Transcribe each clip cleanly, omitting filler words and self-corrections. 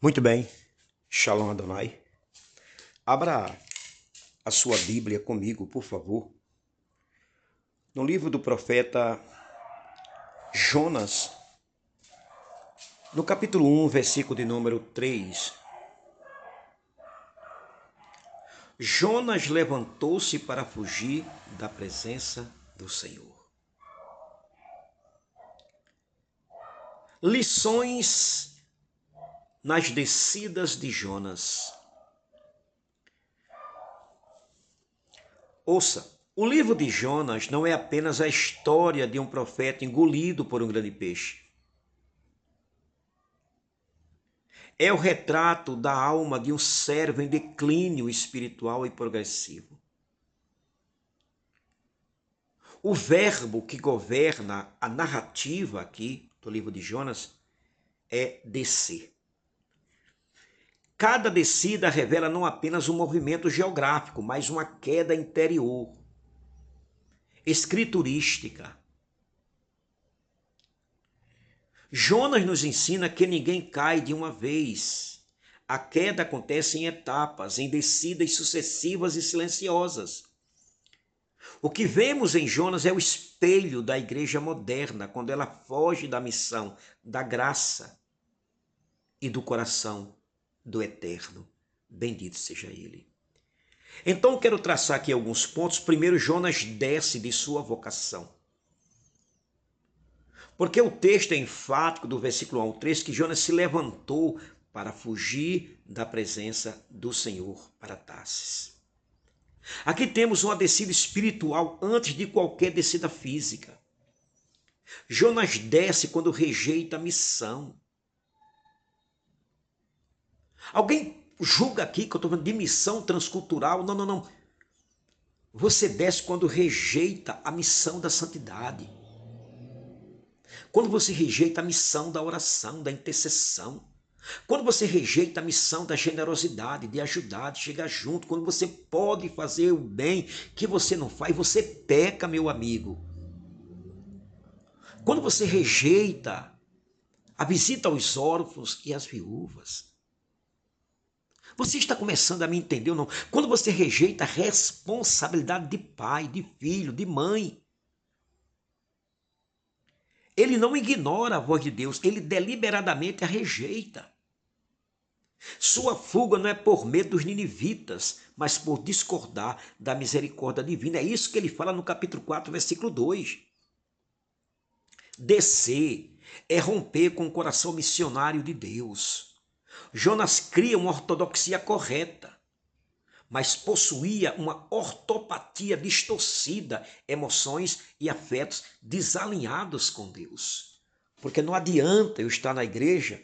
Muito bem, Shalom Adonai. Abra a sua Bíblia comigo, por favor. No livro do profeta Jonas, no capítulo 1, versículo de número 3. Jonas levantou-se para fugir da presença do Senhor. Lições nas descidas de Jonas. Ouça, o livro de Jonas não é apenas a história de um profeta engolido por um grande peixe. É o retrato da alma de um servo em declínio espiritual e progressivo. O verbo que governa a narrativa aqui do livro de Jonas é descer. Cada descida revela não apenas um movimento geográfico, mas uma queda interior, escriturística. Jonas nos ensina que ninguém cai de uma vez. A queda acontece em etapas, em descidas sucessivas e silenciosas. O que vemos em Jonas é o espelho da igreja moderna, quando ela foge da missão, da graça e do coração do eterno. Bendito seja ele. Então quero traçar aqui alguns pontos. Primeiro, Jonas desce de sua vocação. Porque o texto é enfático do versículo 1 ao 3 que Jonas se levantou para fugir da presença do Senhor para Tarsis. Aqui temos uma descida espiritual antes de qualquer descida física. Jonas desce quando rejeita a missão. Alguém julga aqui que eu estou falando de missão transcultural? Não, não, não. Você desce quando rejeita a missão da santidade. Quando você rejeita a missão da oração, da intercessão. Quando você rejeita a missão da generosidade, de ajudar, de chegar junto. Quando você pode fazer o bem que você não faz, você peca, meu amigo. Quando você rejeita a visita aos órfãos e às viúvas. Você está começando a me entender ou não? Quando você rejeita a responsabilidade de pai, de filho, de mãe. Ele não ignora a voz de Deus, ele deliberadamente a rejeita. Sua fuga não é por medo dos ninivitas, mas por discordar da misericórdia divina. É isso que ele fala no capítulo 4, versículo 2. Descer é romper com o coração missionário de Deus. Jonas cria uma ortodoxia correta, mas possuía uma ortopatia distorcida, emoções e afetos desalinhados com Deus. Porque não adianta eu estar na igreja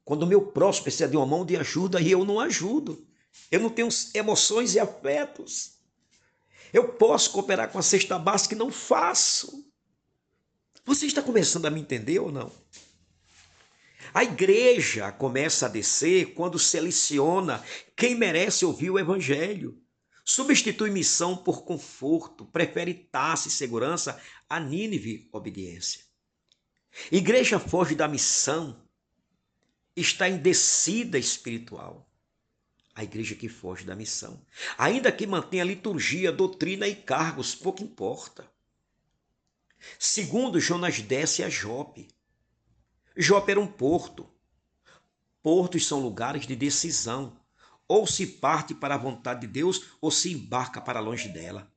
quando o meu próximo precisa de uma mão de ajuda e eu não ajudo. Eu não tenho emoções e afetos. Eu posso cooperar com a cesta básica e não faço. Você está começando a me entender ou não? A igreja começa a descer quando seleciona quem merece ouvir o evangelho. Substitui missão por conforto, prefere Tarsis segurança a Nínive obediência. Igreja foge da missão, está em descida espiritual. A igreja que foge da missão. Ainda que mantenha liturgia, doutrina e cargos, pouco importa. Segundo, Jonas desce a Jope. Jope era um porto. Portos são lugares de decisão. Ou se parte para a vontade de Deus, ou se embarca para longe dela.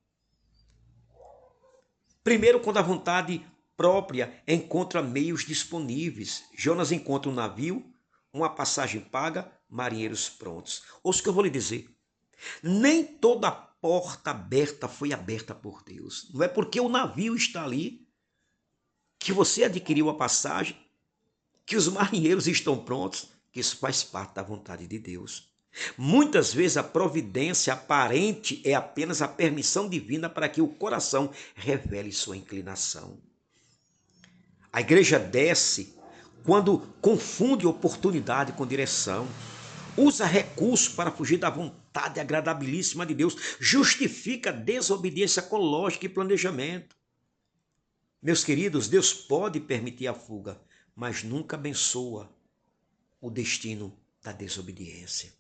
Primeiro, quando a vontade própria encontra meios disponíveis. Jonas encontra um navio, uma passagem paga, marinheiros prontos. Ouça o que eu vou lhe dizer. Nem toda porta aberta foi aberta por Deus. Não é porque o navio está ali que você adquiriu a passagem, que os marinheiros estão prontos, que isso faz parte da vontade de Deus. Muitas vezes a providência aparente é apenas a permissão divina para que o coração revele sua inclinação. A igreja desce quando confunde oportunidade com direção. Usa recursos para fugir da vontade agradabilíssima de Deus. Justifica a desobediência com lógica e planejamento. Meus queridos, Deus pode permitir a fuga, mas nunca abençoa o destino da desobediência.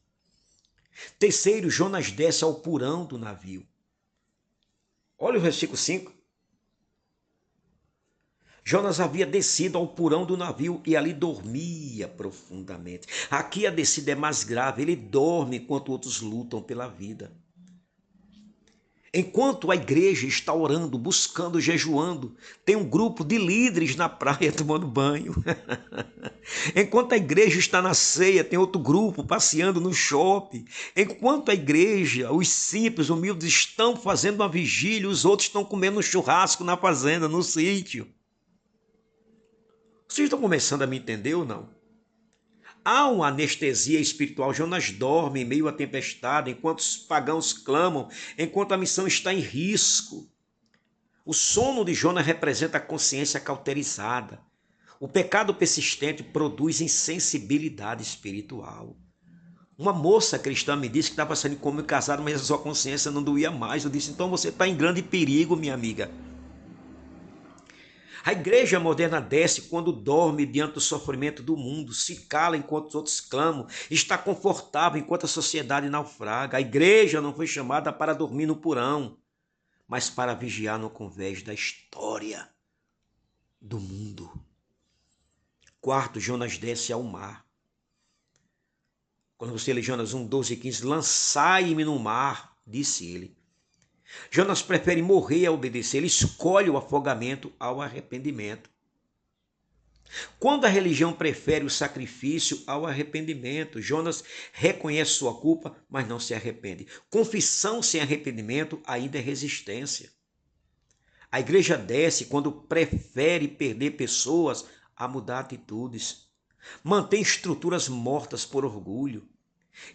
Terceiro, Jonas desce ao porão do navio. Olha o versículo 5. Jonas havia descido ao porão do navio e ali dormia profundamente. Aqui a descida é mais grave, ele dorme enquanto outros lutam pela vida. Enquanto a igreja está orando, buscando, jejuando, tem um grupo de líderes na praia tomando banho. Enquanto a igreja está na ceia, tem outro grupo passeando no shopping. Enquanto a igreja, os simples, humildes, estão fazendo uma vigília, os outros estão comendo um churrasco na fazenda, no sítio. Vocês estão começando a me entender ou não? Há uma anestesia espiritual. Jonas dorme em meio à tempestade, enquanto os pagãos clamam, enquanto a missão está em risco. O sono de Jonas representa a consciência cauterizada. O pecado persistente produz insensibilidade espiritual. Uma moça cristã me disse que estava sendo como casado, mas a sua consciência não doía mais. Eu disse, então você está em grande perigo, minha amiga. A igreja moderna desce quando dorme diante do sofrimento do mundo, se cala enquanto os outros clamam, está confortável enquanto a sociedade naufraga. A igreja não foi chamada para dormir no porão, mas para vigiar no convés da história do mundo. Quarto, Jonas desce ao mar. Quando você lê Jonas 1, 12 e 15, lançai-me no mar, disse ele. Jonas prefere morrer a obedecer, ele escolhe o afogamento ao arrependimento. Quando a religião prefere o sacrifício ao arrependimento, Jonas reconhece sua culpa, mas não se arrepende. Confissão sem arrependimento ainda é resistência. A igreja desce quando prefere perder pessoas a mudar atitudes. Mantém estruturas mortas por orgulho.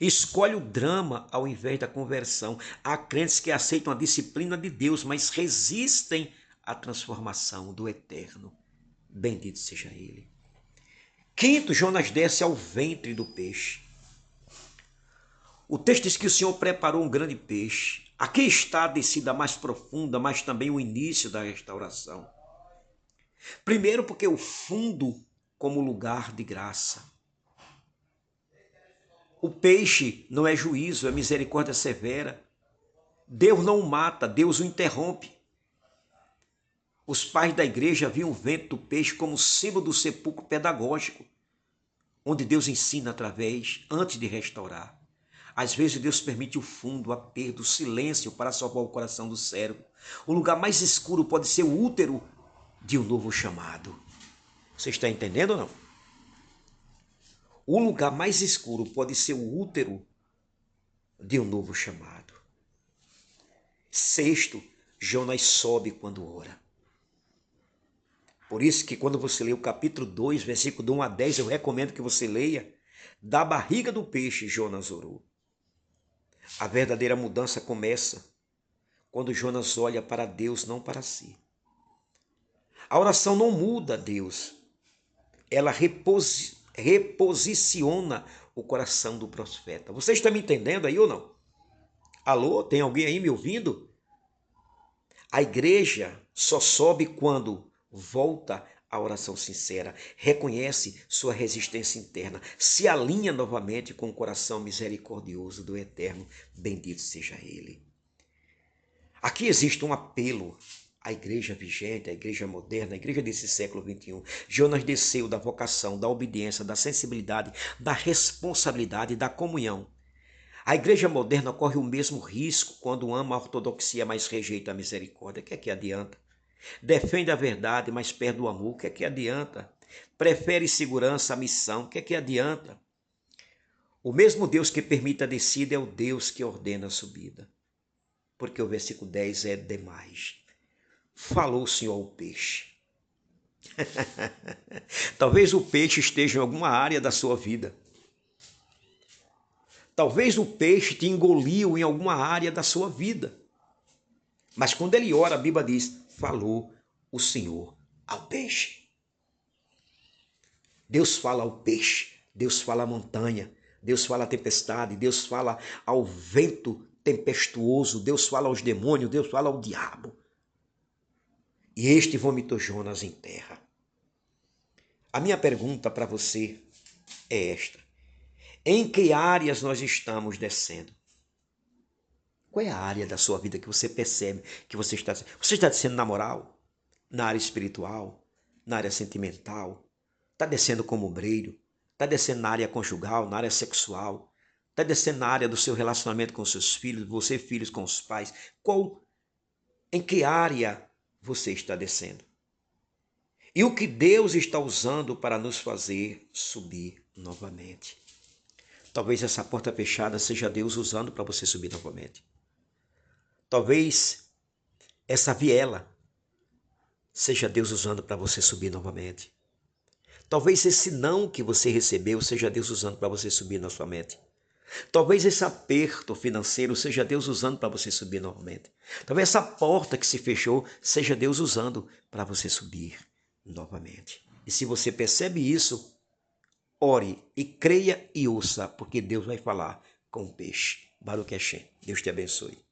Escolhe o drama ao invés da conversão. Há crentes que aceitam a disciplina de Deus, mas resistem à transformação do eterno. Bendito seja ele. Quinto, Jonas desce ao ventre do peixe. O texto diz que o Senhor preparou um grande peixe. Aqui está a descida mais profunda, mas também o início da restauração. Primeiro, porque o fundo como lugar de graça. O peixe não é juízo, é misericórdia severa. Deus não o mata, Deus o interrompe. Os pais da igreja viam o ventre do peixe como símbolo do sepulcro pedagógico, onde Deus ensina antes de restaurar. Às vezes Deus permite o fundo, a perda, o silêncio para salvar o coração do servo. O lugar mais escuro pode ser o útero de um novo chamado. Você está entendendo ou não? O lugar mais escuro pode ser o útero de um novo chamado. Sexto, Jonas sobe quando ora. Por isso que quando você lê o capítulo 2, versículo de 1 a 10, eu recomendo que você leia. Da barriga do peixe, Jonas orou. A verdadeira mudança começa quando Jonas olha para Deus, não para si. A oração não muda Deus. Ela reposiciona o coração do profeta. Você está me entendendo aí ou não? Alô, tem alguém aí me ouvindo? A igreja só sobe quando volta à oração sincera, reconhece sua resistência interna, se alinha novamente com o coração misericordioso do Eterno, bendito seja Ele. Aqui existe um apelo à igreja vigente, à igreja moderna, à igreja desse século XXI. Jonas desceu da vocação, da obediência, da sensibilidade, da responsabilidade e da comunhão. A igreja moderna corre o mesmo risco quando ama a ortodoxia, mas rejeita a misericórdia. O que é que adianta? Defende a verdade, mas perde o amor. O que é que adianta? Prefere segurança à missão. O que é que adianta? O mesmo Deus que permite a descida é o Deus que ordena a subida. Porque o versículo 10 é demais. Falou o Senhor ao peixe. Talvez o peixe esteja em alguma área da sua vida. Talvez o peixe te engoliu em alguma área da sua vida. Mas quando ele ora, a Bíblia diz, falou o Senhor ao peixe. Deus fala ao peixe, Deus fala à montanha, Deus fala à tempestade, Deus fala ao vento tempestuoso, Deus fala aos demônios, Deus fala ao diabo. E este vomitou Jonas em terra. A minha pergunta para você é esta. Em que áreas nós estamos descendo? Qual é a área da sua vida que você percebe que você está descendo? Você está descendo na moral? Na área espiritual? Na área sentimental? Está descendo como obreiro? Está descendo na área conjugal, na área sexual? Está descendo na área do seu relacionamento com seus filhos, você filhos com os pais? Em que área você está descendo? E o que Deus está usando para nos fazer subir novamente? Talvez essa porta fechada seja Deus usando para você subir novamente. Talvez essa viela seja Deus usando para você subir novamente. Talvez esse não que você recebeu seja Deus usando para você subir novamente. Talvez esse aperto financeiro seja Deus usando para você subir novamente. Talvez essa porta que se fechou seja Deus usando para você subir novamente. E se você percebe isso, ore e creia e ouça, porque Deus vai falar com o peixe. Baruch Hashem. Deus te abençoe.